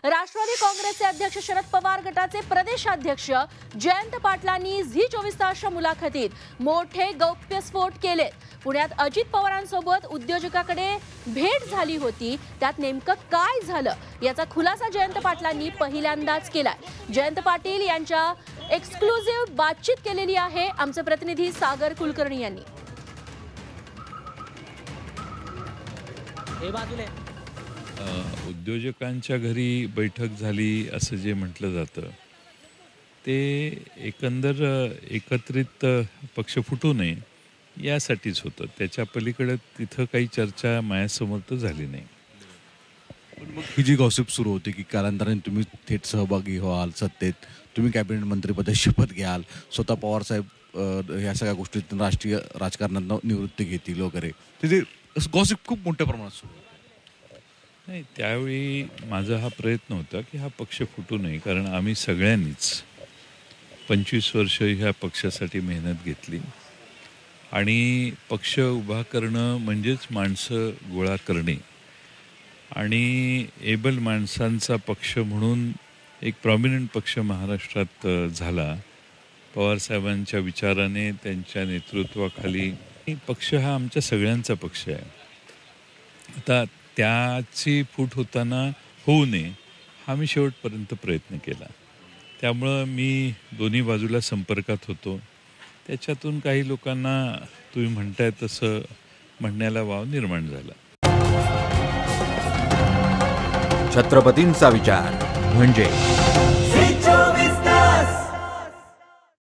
राष्ट्रवादी काँग्रेसचे अध्यक्ष शरद पवार गटाचे प्रदेशाध्यक्ष जयंत पाटलांनी झी 24 तासच्या मुलाखतीत मोठे गौप्यस्फोट केले। पुण्यात अजित पवारांसोबत उद्योजकाकडे भेट झाली होती, त्यात नेमकं काय झालं याचा खुलासा जयंत पाटलांनी पहिल्यांदाच केलाय। जयंत पाटील यांच्या एक्सक्लुझिव्ह बातचीत केलेली आहे आमचे प्रतिनिधी सागर कुलकर्णी यांनी। उद्योजकांच्या घरी बैठक झाली असं जे म्हटलं जातं ते एकंदर एकत्रित पक्ष फुटू नये यासाठीच होतं। त्याच्या पलीकडे तिथं काही चर्चा माझ्यासमोर तर झाली नाही। पण मग ही जी गॉसिप सुरू होती की कालांतराने तुम्ही थेट सहभागी व्हाल, सत्तेत तुम्ही कॅबिनेट मंत्रीपदाची शपथ घ्याल, स्वतः पवार साहेब ह्या सगळ्या गोष्टीत राष्ट्रीय राजकारणात निवृत्ती घेतील वगैरे, ते गॉसिप खूप मोठ्या प्रमाणात सुरू नाही। त्यावेळी माझा हा प्रयत्न होता की हा पक्ष फुटू नये, कारण आम्ही सगळ्यांनीच 25 वर्ष ह्या पक्षासाठी मेहनत घेतली आणि पक्ष उभा करणं म्हणजेच माणसं गोळा करणे आणि एबल माणसांचा पक्ष म्हणून एक प्रॉमिनंट पक्ष महाराष्ट्रात झाला। पवारसाहेबांच्या विचाराने, त्यांच्या नेतृत्वाखाली पक्ष हा आमच्या सगळ्यांचा पक्ष आहे। आता त्याची फूट होताना होऊ नये हा मी शेवटपर्यंत प्रयत्न केला। त्यामुळं मी दोन्ही बाजूला संपर्कात होतो। त्याच्यातून काही लोकांना तुम्ही म्हणताय तसं म्हणण्याला वाव निर्माण झाला। छत्रपतींचा विचार म्हणजे